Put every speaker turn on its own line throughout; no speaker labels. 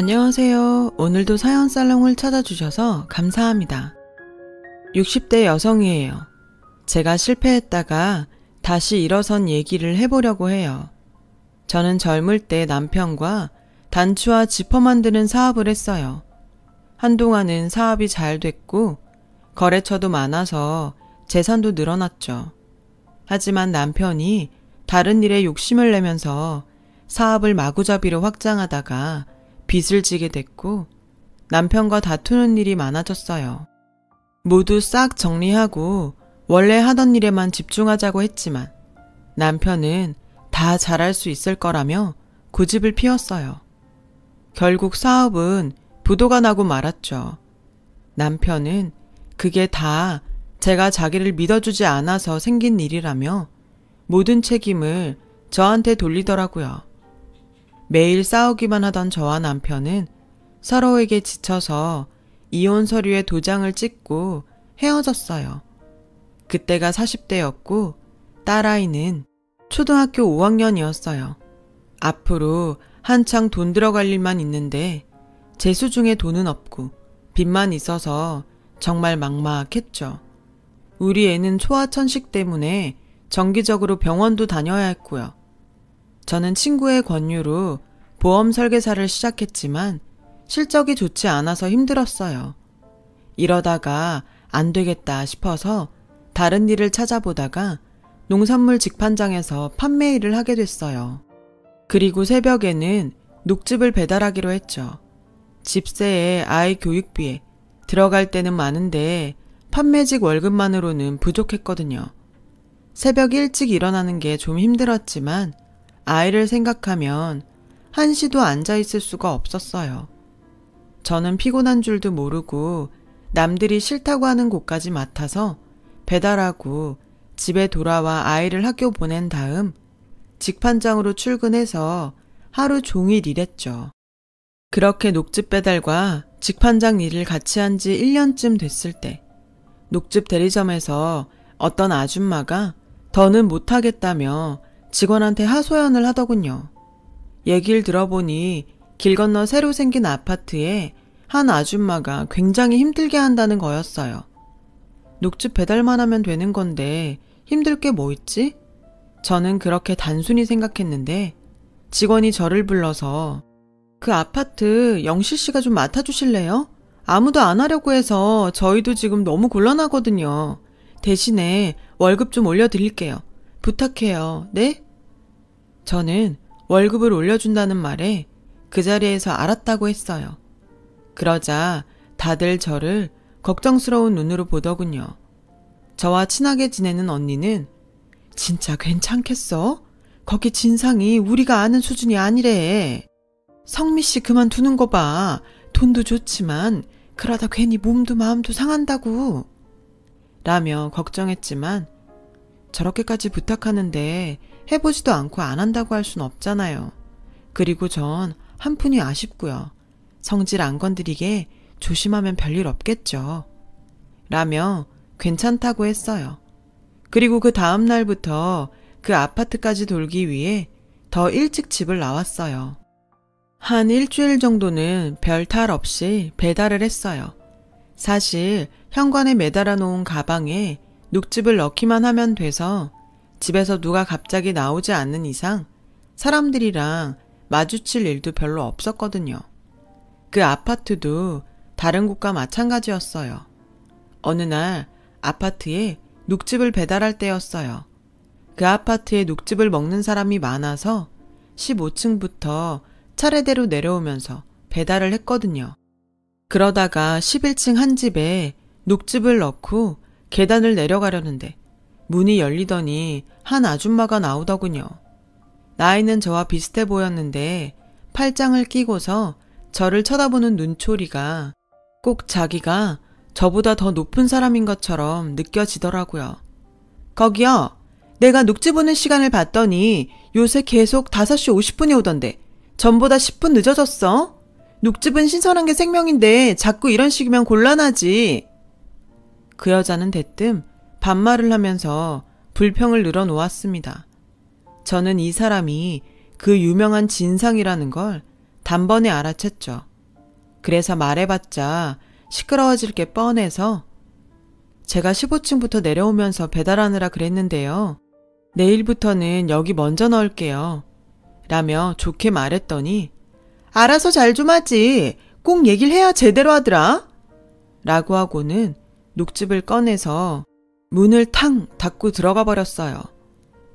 안녕하세요. 오늘도 사연 살롱을 찾아주셔서 감사합니다. 60대 여성이에요. 제가 실패했다가 다시 일어선 얘기를 해보려고 해요. 저는 젊을 때 남편과 단추와 지퍼 만드는 사업을 했어요. 한동안은 사업이 잘 됐고 거래처도 많아서 재산도 늘어났죠. 하지만 남편이 다른 일에 욕심을 내면서 사업을 마구잡이로 확장하다가 빚을 지게 됐고 남편과 다투는 일이 많아졌어요. 모두 싹 정리하고 원래 하던 일에만 집중하자고 했지만 남편은 다 잘할 수 있을 거라며 고집을 피웠어요. 결국 사업은 부도가 나고 말았죠. 남편은 그게 다 제가 자기를 믿어주지 않아서 생긴 일이라며 모든 책임을 저한테 돌리더라고요. 매일 싸우기만 하던 저와 남편은 서로에게 지쳐서 이혼 서류에 도장을 찍고 헤어졌어요. 그때가 40대였고 딸아이는 초등학교 5학년이었어요. 앞으로 한창 돈 들어갈 일만 있는데 재수 중에 돈은 없고 빚만 있어서 정말 막막했죠. 우리 애는 소아천식 때문에 정기적으로 병원도 다녀야 했고요. 저는 친구의 권유로 보험 설계사를 시작했지만 실적이 좋지 않아서 힘들었어요. 이러다가 안 되겠다 싶어서 다른 일을 찾아보다가 농산물 직판장에서 판매 일을 하게 됐어요. 그리고 새벽에는 녹즙을 배달하기로 했죠. 집세에 아이 교육비에 들어갈 때는 많은데 판매직 월급만으로는 부족했거든요. 새벽 일찍 일어나는 게 좀 힘들었지만 아이를 생각하면 한시도 앉아있을 수가 없었어요. 저는 피곤한 줄도 모르고 남들이 싫다고 하는 곳까지 맡아서 배달하고 집에 돌아와 아이를 학교 보낸 다음 직판장으로 출근해서 하루 종일 일했죠. 그렇게 녹즙 배달과 직판장 일을 같이 한 지 1년쯤 됐을 때 녹즙 대리점에서 어떤 아줌마가 더는 못하겠다며 직원한테 하소연을 하더군요. 얘기를 들어보니 길 건너 새로 생긴 아파트에 한 아줌마가 굉장히 힘들게 한다는 거였어요. 녹즙 배달만 하면 되는 건데 힘들 게 뭐 있지? 저는 그렇게 단순히 생각했는데 직원이 저를 불러서 그 아파트 영실 씨가 좀 맡아주실래요? 아무도 안 하려고 해서 저희도 지금 너무 곤란하거든요. 대신에 월급 좀 올려드릴게요. 부탁해요. 네? 저는 월급을 올려준다는 말에 그 자리에서 알았다고 했어요. 그러자 다들 저를 걱정스러운 눈으로 보더군요. 저와 친하게 지내는 언니는 진짜 괜찮겠어? 거기 진상이 우리가 아는 수준이 아니래. 성미 씨 그만두는 거 봐. 돈도 좋지만 그러다 괜히 몸도 마음도 상한다고. 라며 걱정했지만 저렇게까지 부탁하는데 해보지도 않고 안 한다고 할 순 없잖아요. 그리고 전 한푼이 아쉽고요. 성질 안 건드리게 조심하면 별일 없겠죠. 라며 괜찮다고 했어요. 그리고 그 다음 날부터 그 아파트까지 돌기 위해 더 일찍 집을 나왔어요. 한 일주일 정도는 별 탈 없이 배달을 했어요. 사실 현관에 매달아 놓은 가방에 녹즙을 넣기만 하면 돼서 집에서 누가 갑자기 나오지 않는 이상 사람들이랑 마주칠 일도 별로 없었거든요. 그 아파트도 다른 곳과 마찬가지였어요. 어느 날 아파트에 녹즙을 배달할 때였어요. 그 아파트에 녹즙을 먹는 사람이 많아서 15층부터 차례대로 내려오면서 배달을 했거든요. 그러다가 11층 한 집에 녹즙을 넣고 계단을 내려가려는데 문이 열리더니 한 아줌마가 나오더군요. 나이는 저와 비슷해 보였는데 팔짱을 끼고서 저를 쳐다보는 눈초리가 꼭 자기가 저보다 더 높은 사람인 것처럼 느껴지더라고요. 거기요. 내가 녹즙 오는 시간을 봤더니 요새 계속 5시 50분에 오던데 전보다 10분 늦어졌어? 녹즙은 신선한 게 생명인데 자꾸 이런 식이면 곤란하지. 그 여자는 대뜸 반말을 하면서 불평을 늘어놓았습니다. 저는 이 사람이 그 유명한 진상이라는 걸 단번에 알아챘죠. 그래서 말해봤자 시끄러워질 게 뻔해서 제가 15층부터 내려오면서 배달하느라 그랬는데요. 내일부터는 여기 먼저 넣을게요. 라며 좋게 말했더니 알아서 잘 좀 하지. 꼭 얘기를 해야 제대로 하더라. 라고 하고는 녹즙을 꺼내서 문을 탕 닫고 들어가 버렸어요.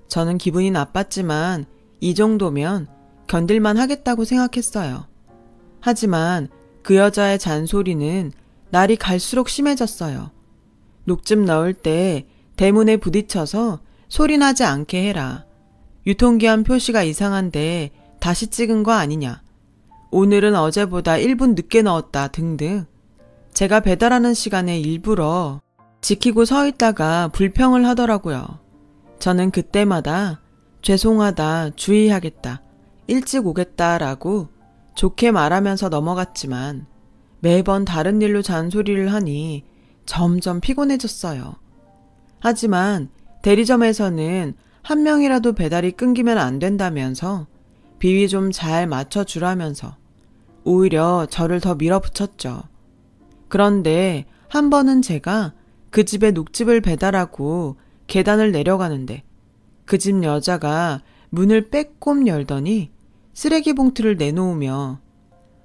저는 기분이 나빴지만 이 정도면 견딜만 하겠다고 생각했어요. 하지만 그 여자의 잔소리는 날이 갈수록 심해졌어요. 녹즙 넣을 때 대문에 부딪혀서 소리 나지 않게 해라. 유통기한 표시가 이상한데 다시 찍은 거 아니냐. 오늘은 어제보다 1분 늦게 넣었다 등등. 제가 배달하는 시간에 일부러 지키고 서 있다가 불평을 하더라고요. 저는 그때마다 죄송하다, 주의하겠다, 일찍 오겠다라고 좋게 말하면서 넘어갔지만 매번 다른 일로 잔소리를 하니 점점 피곤해졌어요. 하지만 대리점에서는 한 명이라도 배달이 끊기면 안 된다면서 비위 좀 잘 맞춰주라면서 오히려 저를 더 밀어붙였죠. 그런데 한 번은 제가 그 집에 녹즙을 배달하고 계단을 내려가는데 그 집 여자가 문을 빼꼼 열더니 쓰레기 봉투를 내놓으며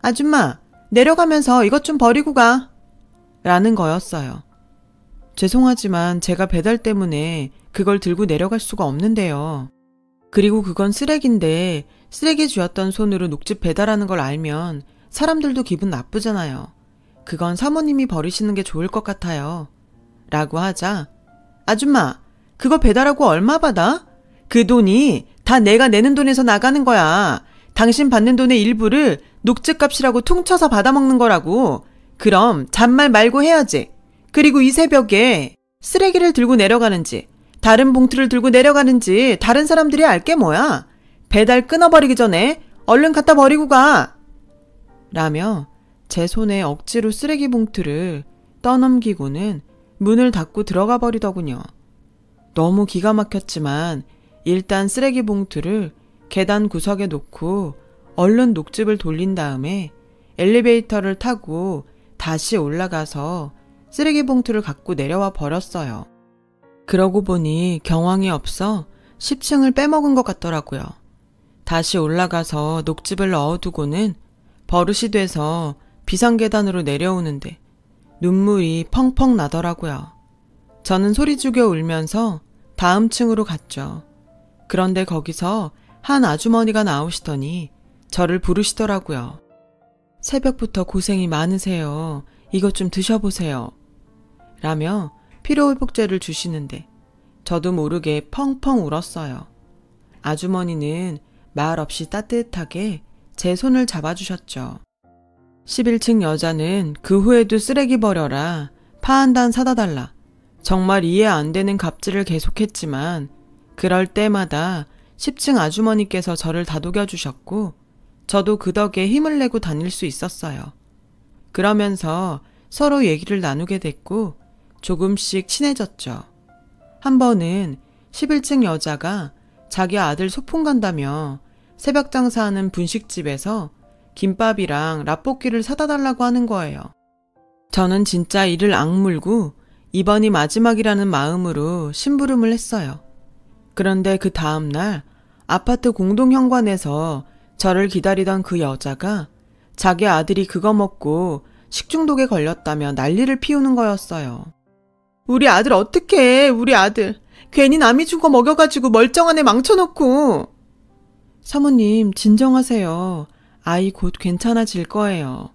아줌마, 내려가면서 이것 좀 버리고 가. 라는 거였어요. 죄송하지만 제가 배달 때문에 그걸 들고 내려갈 수가 없는데요. 그리고 그건 쓰레기인데 쓰레기 쥐었던 손으로 녹즙 배달하는 걸 알면 사람들도 기분 나쁘잖아요. 그건 사모님이 버리시는 게 좋을 것 같아요. 라고 하자 아줌마, 그거 배달하고 얼마 받아? 그 돈이 다 내가 내는 돈에서 나가는 거야. 당신 받는 돈의 일부를 녹즙 값이라고 퉁쳐서 받아먹는 거라고. 그럼 잔말 말고 해야지. 그리고 이 새벽에 쓰레기를 들고 내려가는지 다른 봉투를 들고 내려가는지 다른 사람들이 알게 뭐야. 배달 끊어버리기 전에 얼른 갖다 버리고 가. 라며 제 손에 억지로 쓰레기 봉투를 떠넘기고는 문을 닫고 들어가 버리더군요. 너무 기가 막혔지만 일단 쓰레기 봉투를 계단 구석에 놓고 얼른 녹즙을 돌린 다음에 엘리베이터를 타고 다시 올라가서 쓰레기 봉투를 갖고 내려와 버렸어요. 그러고 보니 경황이 없어 10층을 빼먹은 것 같더라고요. 다시 올라가서 녹즙을 넣어두고는 버릇이 돼서 비상계단으로 내려오는데 눈물이 펑펑 나더라고요. 저는 소리 죽여 울면서 다음 층으로 갔죠. 그런데 거기서 한 아주머니가 나오시더니 저를 부르시더라고요. 새벽부터 고생이 많으세요. 이것 좀 드셔보세요. 라며 피로회복제를 주시는데 저도 모르게 펑펑 울었어요. 아주머니는 말 없이 따뜻하게 제 손을 잡아주셨죠. 11층 여자는 그 후에도 쓰레기 버려라, 파 한 단 사다 달라, 정말 이해 안 되는 갑질을 계속했지만 그럴 때마다 10층 아주머니께서 저를 다독여 주셨고 저도 그 덕에 힘을 내고 다닐 수 있었어요. 그러면서 서로 얘기를 나누게 됐고 조금씩 친해졌죠. 한 번은 11층 여자가 자기 아들 소풍 간다며 새벽 장사하는 분식집에서 김밥이랑 라볶이를 사다 달라고 하는 거예요. 저는 진짜 이를 악물고 이번이 마지막이라는 마음으로 심부름을 했어요. 그런데 그 다음날 아파트 공동현관에서 저를 기다리던 그 여자가 자기 아들이 그거 먹고 식중독에 걸렸다며 난리를 피우는 거였어요. 우리 아들 어떡해, 우리 아들. 괜히 남이 준 거 먹여가지고 멀쩡한 애 망쳐놓고. 사모님, 진정하세요. 아이 곧 괜찮아질 거예요.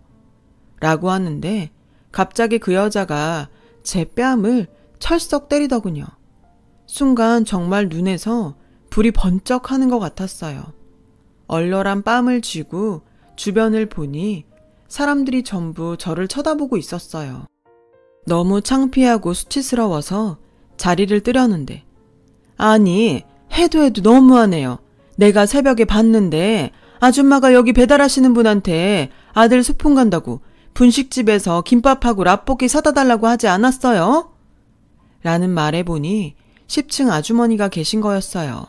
라고 하는데 갑자기 그 여자가 제 뺨을 철썩 때리더군요. 순간 정말 눈에서 불이 번쩍 하는 것 같았어요. 얼얼한 뺨을 쥐고 주변을 보니 사람들이 전부 저를 쳐다보고 있었어요. 너무 창피하고 수치스러워서 자리를 뜨려는데 아니, 해도 너무하네요. 내가 새벽에 봤는데 아줌마가 여기 배달하시는 분한테 아들 소풍 간다고 분식집에서 김밥하고 라볶이 사다 달라고 하지 않았어요? 라는 말에 보니 10층 아주머니가 계신 거였어요.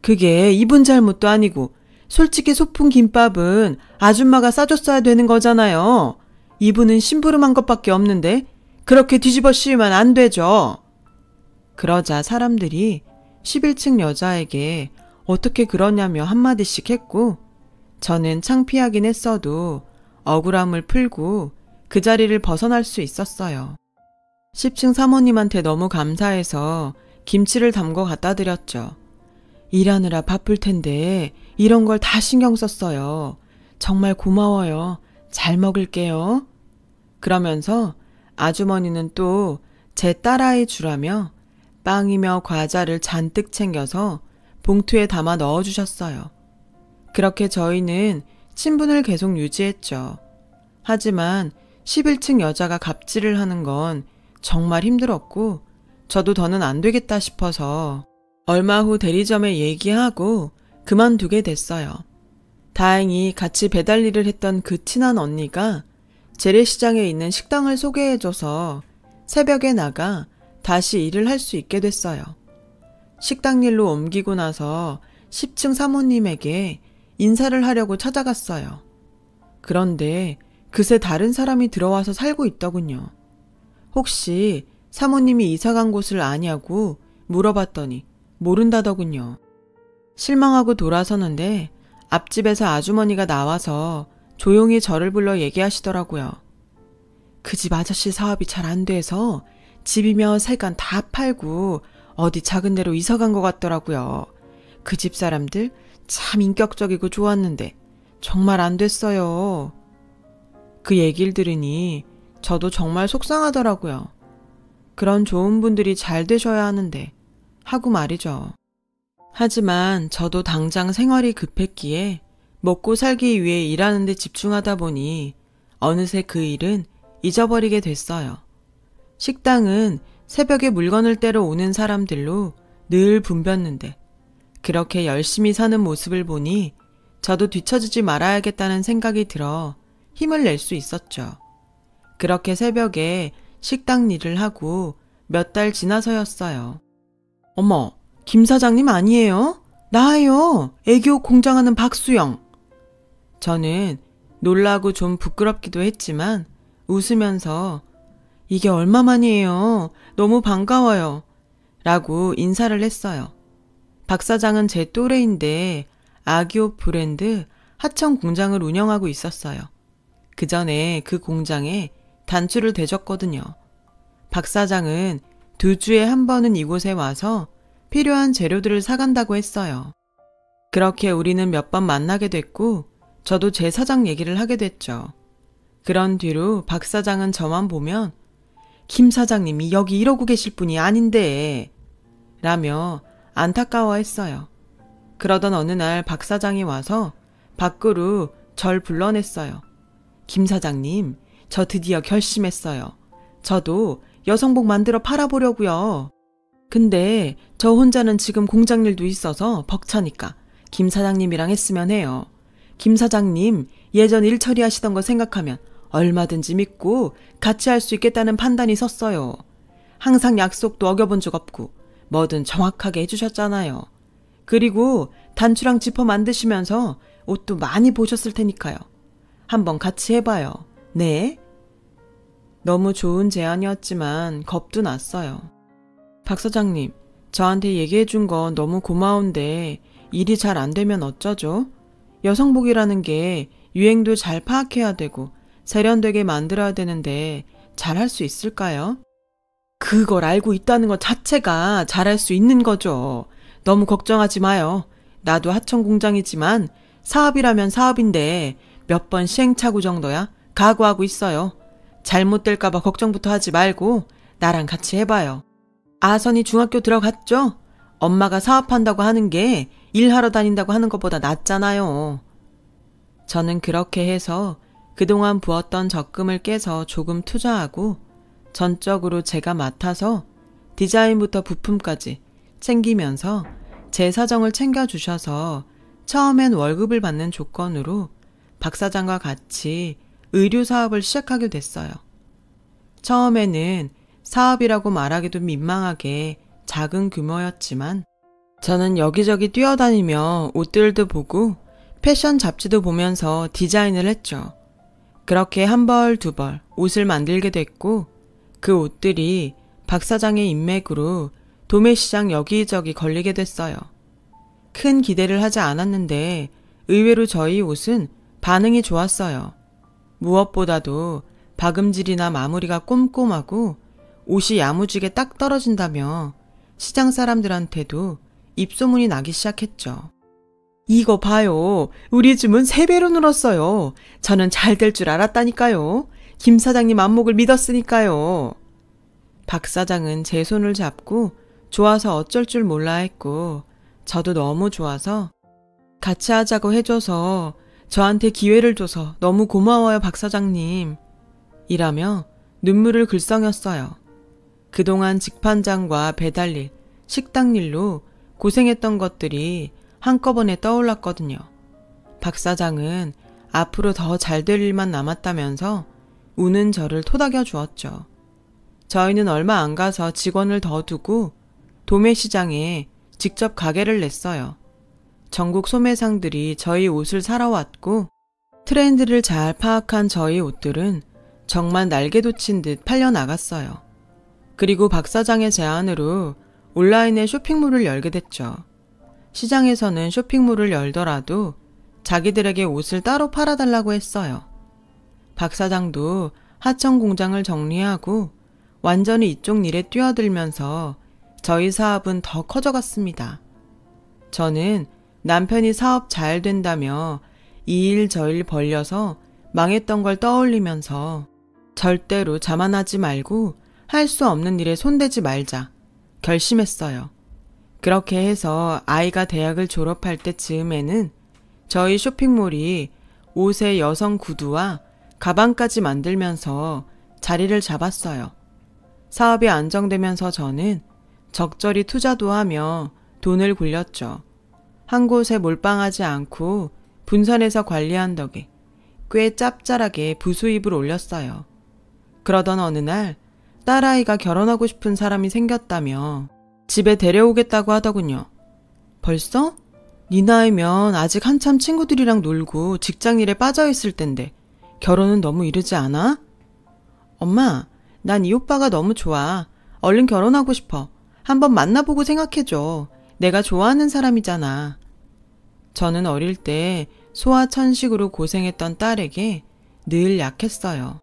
그게 이분 잘못도 아니고 솔직히 소풍 김밥은 아줌마가 싸줬어야 되는 거잖아요. 이분은 심부름한 것밖에 없는데 그렇게 뒤집어 씌우면 안 되죠. 그러자 사람들이 11층 여자에게 어떻게 그러냐며 한마디씩 했고 저는 창피하긴 했어도 억울함을 풀고 그 자리를 벗어날 수 있었어요. 10층 사모님한테 너무 감사해서 김치를 담궈 갖다 드렸죠. 일하느라 바쁠 텐데 이런 걸 다 신경 썼어요. 정말 고마워요. 잘 먹을게요. 그러면서 아주머니는 또 제 딸아이 주라며 빵이며 과자를 잔뜩 챙겨서 봉투에 담아 넣어주셨어요. 그렇게 저희는 친분을 계속 유지했죠. 하지만 11층 여자가 갑질을 하는 건 정말 힘들었고 저도 더는 안 되겠다 싶어서 얼마 후 대리점에 얘기하고 그만두게 됐어요. 다행히 같이 배달 일을 했던 그 친한 언니가 재래시장에 있는 식당을 소개해줘서 새벽에 나가 다시 일을 할 수 있게 됐어요. 식당 일로 옮기고 나서 10층 사모님에게 인사를 하려고 찾아갔어요. 그런데 그새 다른 사람이 들어와서 살고 있더군요. 혹시 사모님이 이사간 곳을 아냐고 물어봤더니 모른다더군요. 실망하고 돌아서는데 앞집에서 아주머니가 나와서 조용히 저를 불러 얘기하시더라고요. 그 집 아저씨 사업이 잘 안 돼서 집이며 세간 다 팔고 어디 작은 데로 이사간 것 같더라고요. 그 집 사람들 참 인격적이고 좋았는데 정말 안 됐어요. 그 얘기를 들으니 저도 정말 속상하더라고요. 그런 좋은 분들이 잘 되셔야 하는데 하고 말이죠. 하지만 저도 당장 생활이 급했기에 먹고 살기 위해 일하는 데 집중하다 보니 어느새 그 일은 잊어버리게 됐어요. 식당은 새벽에 물건을 떼러 오는 사람들로 늘 붐볐는데 그렇게 열심히 사는 모습을 보니 저도 뒤처지지 말아야겠다는 생각이 들어 힘을 낼 수 있었죠. 그렇게 새벽에 식당 일을 하고 몇 달 지나서였어요. 어머, 김 사장님 아니에요? 나예요. 애교 공장하는 박수영. 저는 놀라고 좀 부끄럽기도 했지만 웃으면서 이게 얼마만이에요. 너무 반가워요. 라고 인사를 했어요. 박 사장은 제 또래인데 아기옷 브랜드 하청 공장을 운영하고 있었어요. 그 전에 그 공장에 단추를 대줬거든요. 박 사장은 2주에 한 번은 이곳에 와서 필요한 재료들을 사간다고 했어요. 그렇게 우리는 몇 번 만나게 됐고 저도 제 사장 얘기를 하게 됐죠. 그런 뒤로 박 사장은 저만 보면 김 사장님이 여기 이러고 계실 분이 아닌데 라며 안타까워했어요. 그러던 어느 날 박 사장이 와서 밖으로 절 불러냈어요. 김 사장님, 저 드디어 결심했어요. 저도 여성복 만들어 팔아보려고요. 근데 저 혼자는 지금 공장 일도 있어서 벅차니까 김 사장님이랑 했으면 해요. 김 사장님 예전 일 처리하시던 거 생각하면 얼마든지 믿고 같이 할 수 있겠다는 판단이 섰어요. 항상 약속도 어겨본 적 없고 뭐든 정확하게 해주셨잖아요. 그리고 단추랑 지퍼 만드시면서 옷도 많이 보셨을 테니까요. 한번 같이 해봐요. 네? 너무 좋은 제안이었지만 겁도 났어요. 박 사장님, 저한테 얘기해준 건 너무 고마운데 일이 잘 안 되면 어쩌죠? 여성복이라는 게 유행도 잘 파악해야 되고 세련되게 만들어야 되는데 잘할 수 있을까요? 그걸 알고 있다는 것 자체가 잘할 수 있는 거죠. 너무 걱정하지 마요. 나도 하청 공장이지만 사업이라면 사업인데 몇 번 시행착오 정도야 각오하고 있어요. 잘못될까봐 걱정부터 하지 말고 나랑 같이 해봐요. 아선이 중학교 들어갔죠? 엄마가 사업한다고 하는 게 일하러 다닌다고 하는 것보다 낫잖아요. 저는 그렇게 해서 그동안 부었던 적금을 깨서 조금 투자하고 전적으로 제가 맡아서 디자인부터 부품까지 챙기면서 제 사정을 챙겨주셔서 처음엔 월급을 받는 조건으로 박 사장과 같이 의류 사업을 시작하게 됐어요. 처음에는 사업이라고 말하기도 민망하게 작은 규모였지만 저는 여기저기 뛰어다니며 옷들도 보고 패션 잡지도 보면서 디자인을 했죠. 그렇게 한 벌, 두 벌 옷을 만들게 됐고 그 옷들이 박 사장의 인맥으로 도매시장 여기저기 걸리게 됐어요. 큰 기대를 하지 않았는데 의외로 저희 옷은 반응이 좋았어요. 무엇보다도 박음질이나 마무리가 꼼꼼하고 옷이 야무지게 딱 떨어진다며 시장 사람들한테도 입소문이 나기 시작했죠. 이거 봐요. 우리 줌은 3배로 늘었어요. 저는 잘 될 줄 알았다니까요. 김 사장님 안목을 믿었으니까요. 박 사장은 제 손을 잡고 좋아서 어쩔 줄 몰라 했고 저도 너무 좋아서 같이 하자고 해줘서 저한테 기회를 줘서 너무 고마워요 박 사장님. 이라며 눈물을 글썽였어요. 그동안 직판장과 배달일, 식당일로 고생했던 것들이 한꺼번에 떠올랐거든요. 박 사장은 앞으로 더 잘 될 일만 남았다면서 우는 저를 토닥여 주었죠. 저희는 얼마 안 가서 직원을 더 두고 도매시장에 직접 가게를 냈어요. 전국 소매상들이 저희 옷을 사러 왔고 트렌드를 잘 파악한 저희 옷들은 정말 날개 돋친 듯 팔려나갔어요. 그리고 박 사장의 제안으로 온라인에 쇼핑몰을 열게 됐죠. 시장에서는 쇼핑몰을 열더라도 자기들에게 옷을 따로 팔아달라고 했어요. 박 사장도 하청 공장을 정리하고 완전히 이쪽 일에 뛰어들면서 저희 사업은 더 커져갔습니다. 저는 남편이 사업 잘 된다며 이 일 저 일 벌려서 망했던 걸 떠올리면서 절대로 자만하지 말고 할 수 없는 일에 손대지 말자 결심했어요. 그렇게 해서 아이가 대학을 졸업할 때 즈음에는 저희 쇼핑몰이 옷에 여성 구두와 가방까지 만들면서 자리를 잡았어요. 사업이 안정되면서 저는 적절히 투자도 하며 돈을 굴렸죠. 한 곳에 몰빵하지 않고 분산해서 관리한 덕에 꽤 짭짤하게 부수입을 올렸어요. 그러던 어느 날 딸아이가 결혼하고 싶은 사람이 생겼다며 집에 데려오겠다고 하더군요. 벌써? 네 나이면 아직 한참 친구들이랑 놀고 직장일에 빠져있을 텐데 결혼은 너무 이르지 않아? 엄마, 난 이 오빠가 너무 좋아. 얼른 결혼하고 싶어. 한번 만나보고 생각해줘. 내가 좋아하는 사람이잖아. 저는 어릴 때 소아천식으로 고생했던 딸에게 늘 약했어요.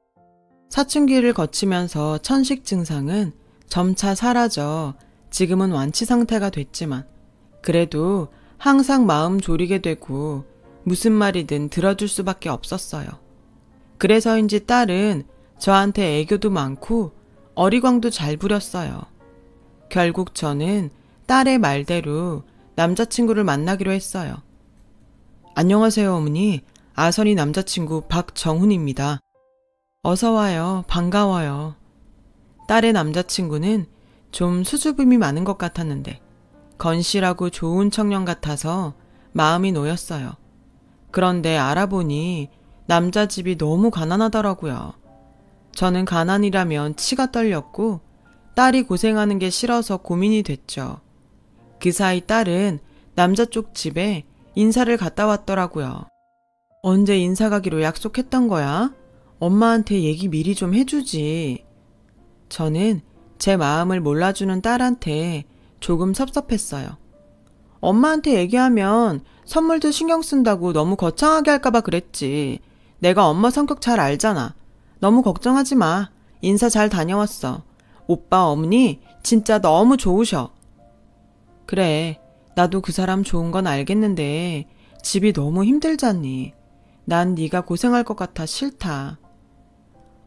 사춘기를 거치면서 천식 증상은 점차 사라져 지금은 완치 상태가 됐지만 그래도 항상 마음 졸이게 되고 무슨 말이든 들어줄 수밖에 없었어요. 그래서인지 딸은 저한테 애교도 많고 어리광도 잘 부렸어요. 결국 저는 딸의 말대로 남자친구를 만나기로 했어요. 안녕하세요 어머니. 아선이 남자친구 박정훈입니다. 어서와요. 반가워요. 딸의 남자친구는 좀 수줍음이 많은 것 같았는데 건실하고 좋은 청년 같아서 마음이 놓였어요. 그런데 알아보니 남자 집이 너무 가난하더라고요. 저는 가난이라면 치가 떨렸고 딸이 고생하는 게 싫어서 고민이 됐죠. 그 사이 딸은 남자 쪽 집에 인사를 갔다 왔더라고요. 언제 인사 가기로 약속했던 거야? 엄마한테 얘기 미리 좀 해주지. 저는 제 마음을 몰라주는 딸한테 조금 섭섭했어요. 엄마한테 얘기하면 선물도 신경 쓴다고 너무 거창하게 할까봐 그랬지. 내가 엄마 성격 잘 알잖아. 너무 걱정하지 마. 인사 잘 다녀왔어. 오빠 어머니 진짜 너무 좋으셔. 그래, 나도 그 사람 좋은 건 알겠는데 집이 너무 힘들잖니. 난 네가 고생할 것 같아 싫다.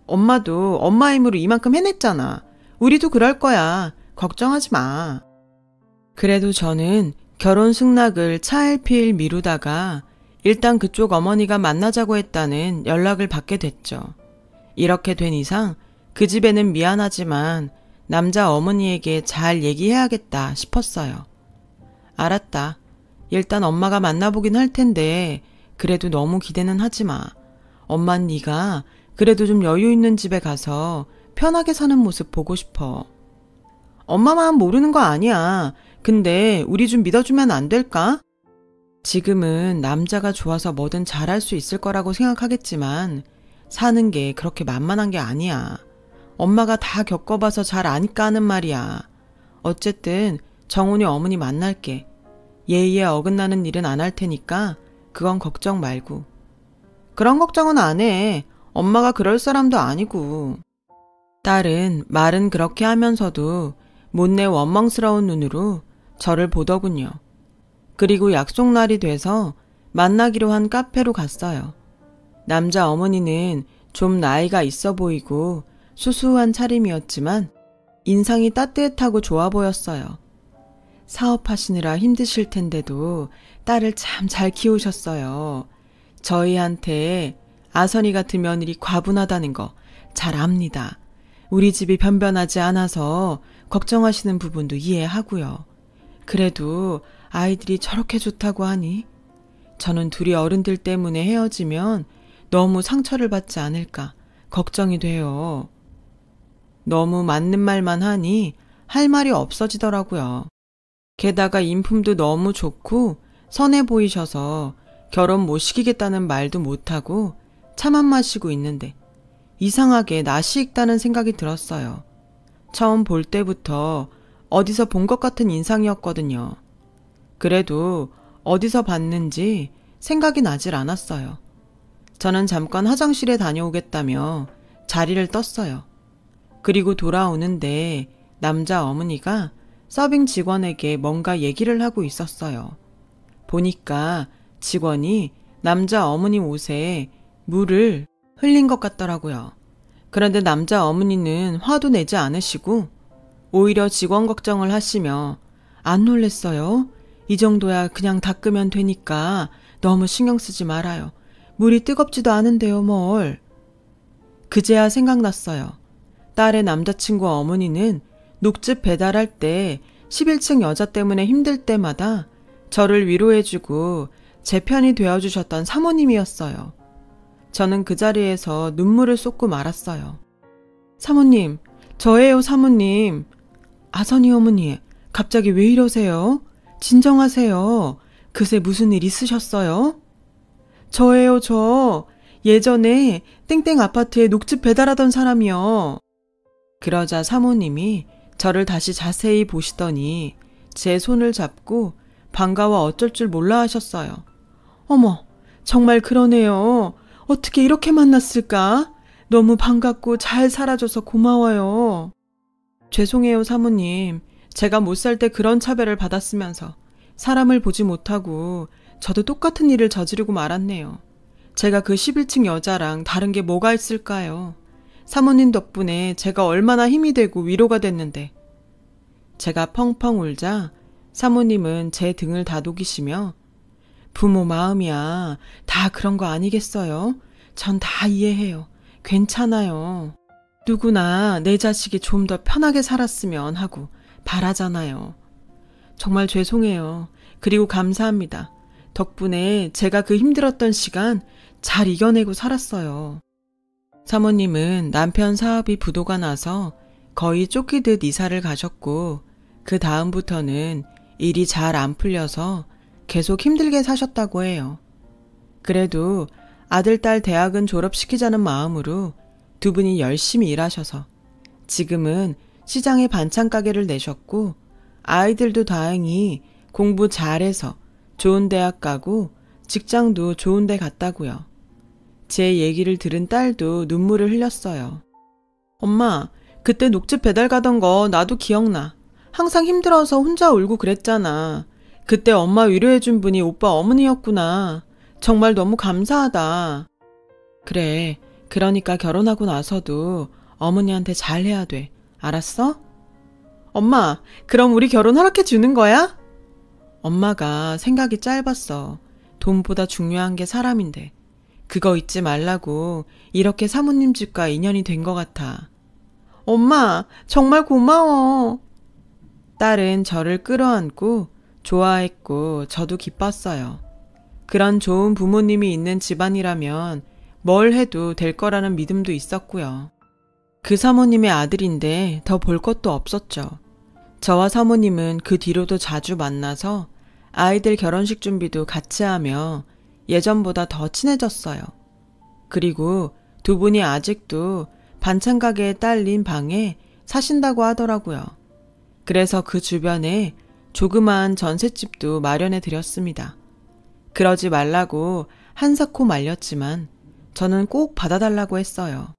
엄마도 엄마 힘으로 이만큼 해냈잖아. 우리도 그럴 거야. 걱정하지 마. 그래도 저는 결혼 승낙을 차일피일 미루다가 일단 그쪽 어머니가 만나자고 했다는 연락을 받게 됐죠. 이렇게 된 이상 그 집에는 미안하지만 남자 어머니에게 잘 얘기해야겠다 싶었어요. 알았다. 일단 엄마가 만나보긴 할 텐데 그래도 너무 기대는 하지 마. 엄만 네가 그래도 좀 여유 있는 집에 가서 편하게 사는 모습 보고 싶어. 엄마만 모르는 거 아니야. 근데 우리 좀 믿어주면 안 될까? 지금은 남자가 좋아서 뭐든 잘할 수 있을 거라고 생각하겠지만 사는 게 그렇게 만만한 게 아니야. 엄마가 다 겪어봐서 잘 아니까 하는 말이야. 어쨌든 정훈이 어머니 만날게. 예의에 어긋나는 일은 안 할 테니까 그건 걱정 말고. 그런 걱정은 안 해. 엄마가 그럴 사람도 아니고. 딸은 말은 그렇게 하면서도 못내 원망스러운 눈으로 저를 보더군요. 그리고 약속날이 돼서 만나기로 한 카페로 갔어요. 남자 어머니는 좀 나이가 있어 보이고 수수한 차림이었지만 인상이 따뜻하고 좋아 보였어요. 사업하시느라 힘드실 텐데도 딸을 참 잘 키우셨어요. 저희한테 아선이 같은 며느리 과분하다는 거 잘 압니다. 우리 집이 변변하지 않아서 걱정하시는 부분도 이해하고요. 그래도 아이들이 저렇게 좋다고 하니 저는 둘이 어른들 때문에 헤어지면 너무 상처를 받지 않을까 걱정이 돼요. 너무 맞는 말만 하니 할 말이 없어지더라고요. 게다가 인품도 너무 좋고 선해 보이셔서 결혼 못 시키겠다는 말도 못하고 차만 마시고 있는데 이상하게 낯이 익다는 생각이 들었어요. 처음 볼 때부터 어디서 본 것 같은 인상이었거든요. 그래도 어디서 봤는지 생각이 나질 않았어요. 저는 잠깐 화장실에 다녀오겠다며 자리를 떴어요. 그리고 돌아오는데 남자 어머니가 서빙 직원에게 뭔가 얘기를 하고 있었어요. 보니까 직원이 남자 어머니 옷에 물을 흘린 것 같더라고요. 그런데 남자 어머니는 화도 내지 않으시고 오히려 직원 걱정을 하시며 안 놀랬어요? 이 정도야 그냥 닦으면 되니까 너무 신경 쓰지 말아요. 물이 뜨겁지도 않은데요, 뭘. 그제야 생각났어요. 딸의 남자친구 어머니는 녹즙 배달할 때 11층 여자 때문에 힘들 때마다 저를 위로해주고 제 편이 되어주셨던 사모님이었어요. 저는 그 자리에서 눈물을 쏟고 말았어요. 사모님, 저예요, 사모님. 아선이 어머니, 갑자기 왜 이러세요? 진정하세요. 그새 무슨 일 있으셨어요? 저예요, 저. 예전에 땡땡 아파트에 녹즙 배달하던 사람이요. 그러자 사모님이 저를 다시 자세히 보시더니 제 손을 잡고 반가워 어쩔 줄 몰라 하셨어요. 어머, 정말 그러네요. 어떻게 이렇게 만났을까? 너무 반갑고 잘 살아줘서 고마워요. 죄송해요, 사모님. 제가 못 살 때 그런 차별을 받았으면서 사람을 보지 못하고 저도 똑같은 일을 저지르고 말았네요. 제가 그 11층 여자랑 다른 게 뭐가 있을까요? 사모님 덕분에 제가 얼마나 힘이 되고 위로가 됐는데. 제가 펑펑 울자 사모님은 제 등을 다독이시며 부모 마음이야. 다 그런 거 아니겠어요? 전 다 이해해요. 괜찮아요. 누구나 내 자식이 좀 더 편하게 살았으면 하고 바라잖아요. 정말 죄송해요. 그리고 감사합니다. 덕분에 제가 그 힘들었던 시간 잘 이겨내고 살았어요. 사모님은 남편 사업이 부도가 나서 거의 쫓기듯 이사를 가셨고 그 다음부터는 일이 잘 안 풀려서 계속 힘들게 사셨다고 해요. 그래도 아들, 딸 대학은 졸업시키자는 마음으로 두 분이 열심히 일하셔서 지금은 시장에 반찬 가게를 내셨고 아이들도 다행히 공부 잘해서 좋은 대학 가고 직장도 좋은 데 갔다고요. 제 얘기를 들은 딸도 눈물을 흘렸어요. 엄마, 그때 녹즙 배달 가던 거 나도 기억나. 항상 힘들어서 혼자 울고 그랬잖아. 그때 엄마 위로해준 분이 오빠 어머니였구나. 정말 너무 감사하다. 그래, 그러니까 결혼하고 나서도 어머니한테 잘해야 돼. 알았어? 엄마, 그럼 우리 결혼 허락해 주는 거야? 엄마가 생각이 짧았어. 돈보다 중요한 게 사람인데. 그거 잊지 말라고 이렇게 사모님 집과 인연이 된 것 같아. 엄마, 정말 고마워. 딸은 저를 끌어안고 좋아했고 저도 기뻤어요. 그런 좋은 부모님이 있는 집안이라면 뭘 해도 될 거라는 믿음도 있었고요. 그 사모님의 아들인데 더 볼 것도 없었죠. 저와 사모님은 그 뒤로도 자주 만나서 아이들 결혼식 준비도 같이 하며 예전보다 더 친해졌어요. 그리고 두 분이 아직도 반찬 가게에 딸린 방에 사신다고 하더라고요. 그래서 그 주변에 조그마한 전셋집도 마련해 드렸습니다. 그러지 말라고 한사코 말렸지만 저는 꼭 받아달라고 했어요.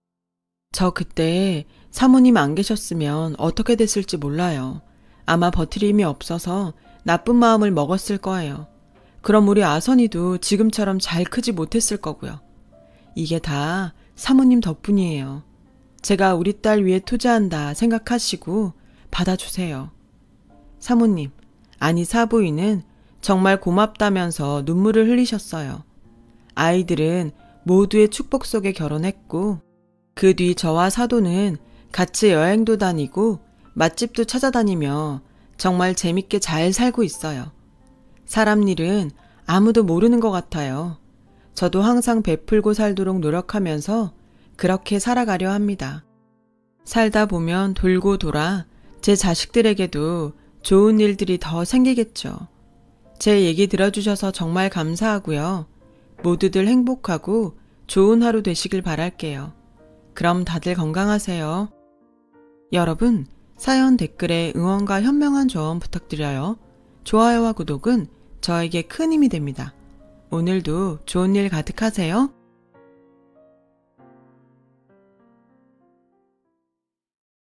저 그때 사모님 안 계셨으면 어떻게 됐을지 몰라요. 아마 버틸 힘이 없어서 나쁜 마음을 먹었을 거예요. 그럼 우리 아선이도 지금처럼 잘 크지 못했을 거고요. 이게 다 사모님 덕분이에요. 제가 우리 딸 위해 투자한다 생각하시고 받아주세요. 사모님, 아니 사부인은 정말 고맙다면서 눈물을 흘리셨어요. 아이들은 모두의 축복 속에 결혼했고 그 뒤 저와 사도는 같이 여행도 다니고 맛집도 찾아다니며 정말 재밌게 잘 살고 있어요. 사람 일은 아무도 모르는 것 같아요. 저도 항상 베풀고 살도록 노력하면서 그렇게 살아가려 합니다. 살다 보면 돌고 돌아 제 자식들에게도 좋은 일들이 더 생기겠죠. 제 얘기 들어주셔서 정말 감사하고요. 모두들 행복하고 좋은 하루 되시길 바랄게요. 그럼 다들 건강하세요. 여러분, 사연 댓글에 응원과 현명한 조언 부탁드려요. 좋아요와 구독은 저에게 큰 힘이 됩니다. 오늘도 좋은 일 가득하세요.